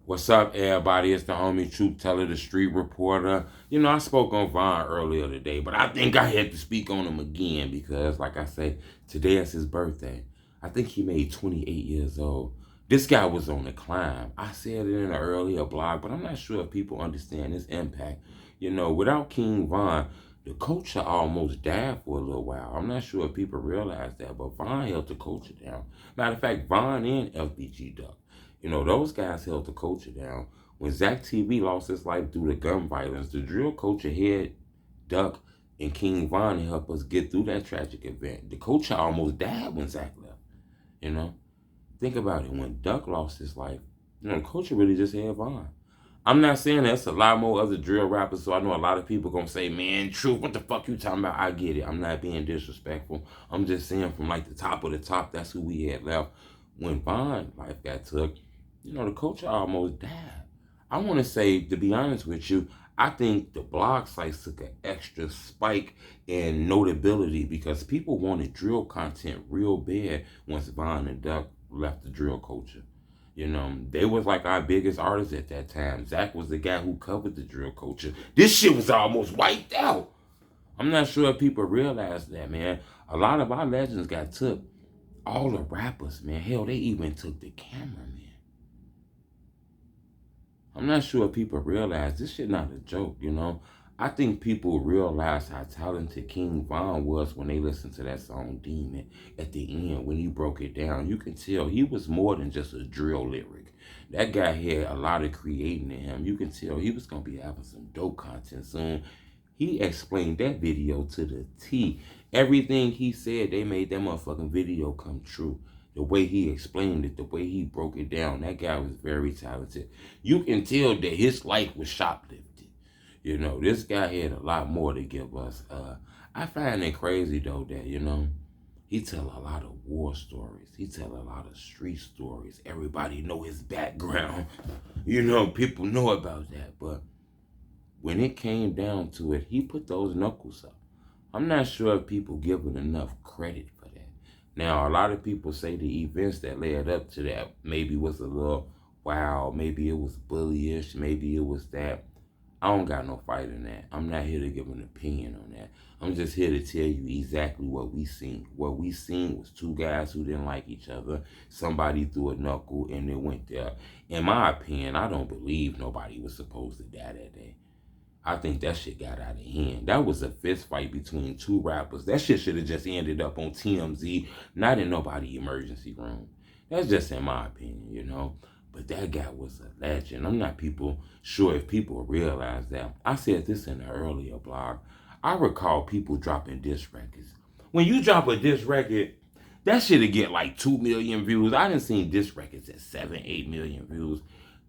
What's up, everybody? It's the homie Truth Teller, the street reporter. You know, I spoke on Vaughn earlier today, but I think I had to speak on him again because, like I say, today is his birthday. I think he made 28 years old. This guy was on the climb. I said it in an earlier blog, but I'm not sure if people understand his impact. You know, without King Von, the culture almost died for a little while. I'm not sure if people realize that, but Von held the culture down. Matter of fact, Von and FBG Duck. You know, those guys held the culture down. When Zacktv lost his life due to gun violence, the drill culture had Duck and King Von to help us get through that tragic event. The culture almost died when Zach left. You know, think about it. When Duck lost his life, you know, the culture really just had Von. I'm not saying that's a lot more other drill rappers, so I know a lot of people gonna say, man, Truth, what the fuck you talking about? I get it. I'm not being disrespectful. I'm just saying from like the top of the top, that's who we had left. When Von life got took, you know, the culture almost died. I want to say, to be honest with you, I think the blog sites took an extra spike in notability because people wanted drill content real bad once Von and Duck left the drill culture. You know, they was like our biggest artists at that time. Zach was the guy who covered the drill culture. This shit was almost wiped out. I'm not sure if people realize that, man. A lot of our legends got took. All the rappers, man. Hell, they even took the cameraman. I'm not sure if people realize this shit not a joke, you know. I think people realize how talented King Von was when they listened to that song Demon. At the end, when he broke it down, you can tell he was more than just a drill lyric. That guy had a lot of creating in him. You can tell he was gonna be having some dope content soon. He explained that video to the T. Everything he said, they made that motherfucking video come true. The way he explained it, the way he broke it down, that guy was very talented. You can tell that his life was shoplifted. You know, this guy had a lot more to give us. I find it crazy though that, you know, he tell a lot of war stories. He tell a lot of street stories. Everybody know his background. You know, people know about that. But when it came down to it, he put those knuckles up. I'm not sure if people give it enough credit for that. Now, a lot of people say the events that led up to that maybe was a little wow, maybe it was bullyish, maybe it was that. I don't got no fight in that. I'm not here to give an opinion on that. I'm just here to tell you exactly what we seen. What we seen was two guys who didn't like each other. Somebody threw a knuckle and it went there. In my opinion, I don't believe nobody was supposed to die that day. I think that shit got out of hand. That was a fist fight between two rappers. That shit should have just ended up on TMZ, not in nobody emergency room. That's just in my opinion, you know. But that guy was a legend. I'm not sure if people realize that. I said this in an earlier blog. I recall people dropping diss records. When you drop a diss record, that shit'll get like 2 million views. I done seen diss records at 7, 8 million views.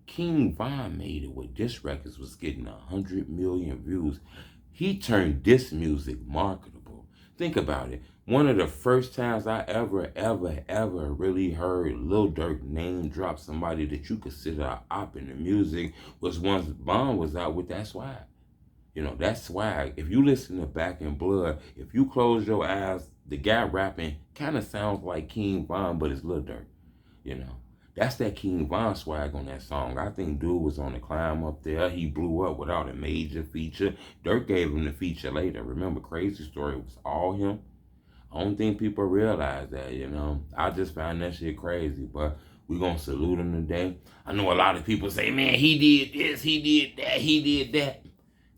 King Von made it with diss records was getting 100 million views. He turned diss music marketable. Think about it. One of the first times I ever really heard Lil Durk name drop somebody that you consider an op in the music was once Von was out with that swag. You know, that swag. If you listen to Back in Blood, if you close your eyes, the guy rapping kind of sounds like King Von, but it's Lil Durk. You know, that's that King Von swag on that song. I think dude was on the climb up there. He blew up without a major feature. Dirk gave him the feature later. Remember, Crazy Story was all him. I don't think people realize that, you know. I just found that shit crazy, but we gonna salute him today. I know a lot of people say, man, he did this, he did that, he did that.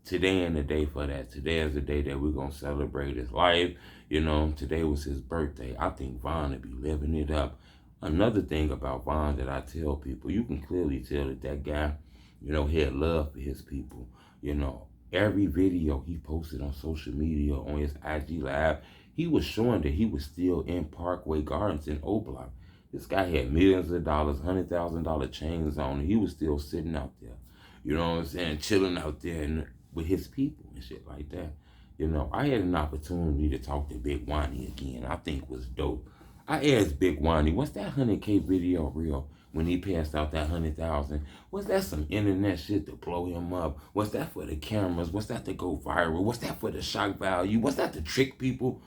Today ain't the day for that. Today is the day that we're gonna celebrate his life. You know, today was his birthday. I think Von would be living it up. Another thing about Von that I tell people, you can clearly tell that guy, you know, he had love for his people. You know, every video he posted on social media, on his IG Live, he was showing that he was still in Parkway Gardens in O Block. This guy had millions of dollars, $100,000 chains on, and he was still sitting out there. You know what I'm saying? Chilling out there and with his people and shit like that. You know, I had an opportunity to talk to Big Wani again. I think was dope. I asked Big Wani, what's that 100K video real? When he passed out that 100,000, was that some internet shit to blow him up? Was that for the cameras? Was that to go viral? Was that for the shock value? Was that to trick people?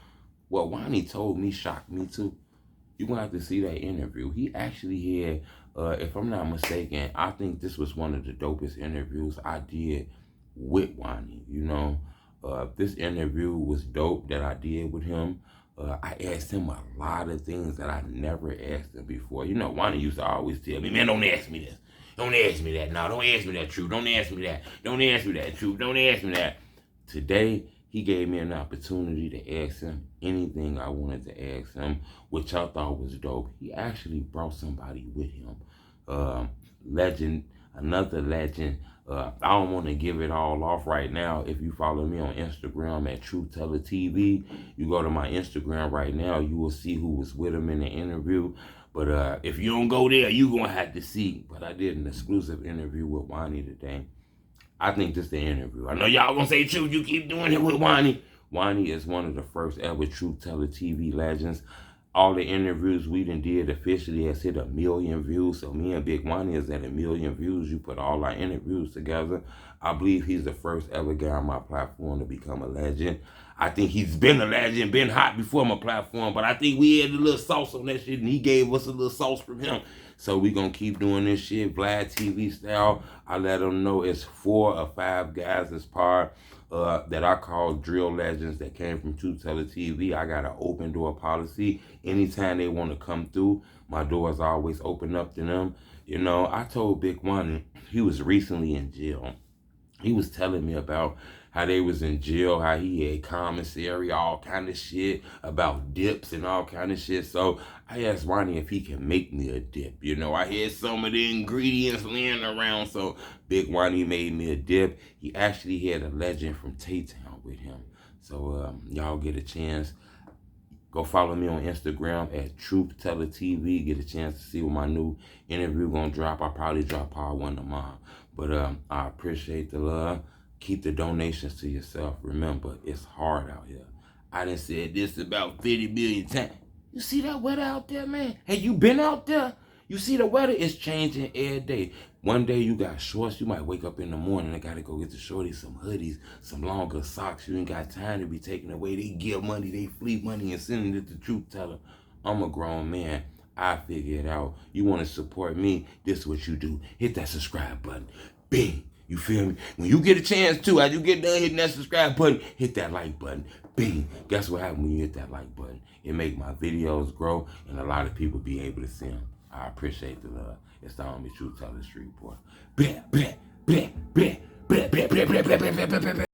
Well, Wani told me, shocked me too. You're gonna have to see that interview. He actually had If I'm not mistaken, I think this was one of the dopest interviews I did with Wani. You know, this interview was dope that I did with him. I asked him a lot of things that I never asked him before. You know, Wani used to always tell me, man, don't ask me this. Don't ask me that. No, don't ask me that, True. Don't ask me that. Don't ask me that, True. Don't ask me that. Today, he gave me an opportunity to ask him anything I wanted to ask him, which I thought was dope. He actually brought somebody with him. Legend, another legend. I don't want to give it all off right now. If you follow me on Instagram at Truth Teller TV, you go to my Instagram right now, you will see who was with him in the interview. But if you don't go there, you're going to have to see. But I did an exclusive interview with Wani today. I think this is the interview. I know y'all gonna say, Truth, you keep doing it with Wani. Wani is one of the first ever Truth Teller TV legends. All the interviews we done did officially has hit 1 million views. So me and Big Wani is at 1 million views. You put all our interviews together. I believe he's the first ever guy on my platform to become a legend. I think he's been a legend, been hot before my platform, but I think we had a little sauce on that shit, and he gave us a little sauce from him. So we gonna keep doing this shit, Vlad TV style. I let them know it's 4 or 5 guys as part that I call drill legends that came from Truth Teller TV. I got an open door policy. Anytime they want to come through, my doors always open up to them. You know, I told Big One, he was recently in jail. He was telling me about how they was in jail, how he had commissary, all kind of shit, about dips and all kind of shit. So I asked Ronnie if he can make me a dip. You know, I had some of the ingredients laying around, so Big Ronnie made me a dip. He actually had a legend from TITANS with him. So y'all get a chance. Go follow me on Instagram at Truth Teller TV. Get a chance to see what my new interview gonna drop. I'll probably drop part 1 tomorrow. But I appreciate the love. Keep the donations to yourself. Remember, it's hard out here. I done said this about 50 billion times. You see that weather out there, man? Hey, you been out there? You see the weather is changing every day. One day you got shorts. You might wake up in the morning and gotta go get the shorties some hoodies, some longer socks. You ain't got time to be taking away. They give money, they fleet money and sending it to Truth Teller. I'm a grown man. I figure it out. You want to support me? This is what you do. Hit that subscribe button. Bing. You feel me? When you get a chance to, as you get done hitting that subscribe button, hit that like button. Bing. Guess what happens when you hit that like button? It make my videos grow and a lot of people be able to see them. I appreciate the love. It's the homie Truth Teller Street Boy. Blah, blah, blah, blah, blah, blah, blah, blah, blah, blah, blah, blah, blah.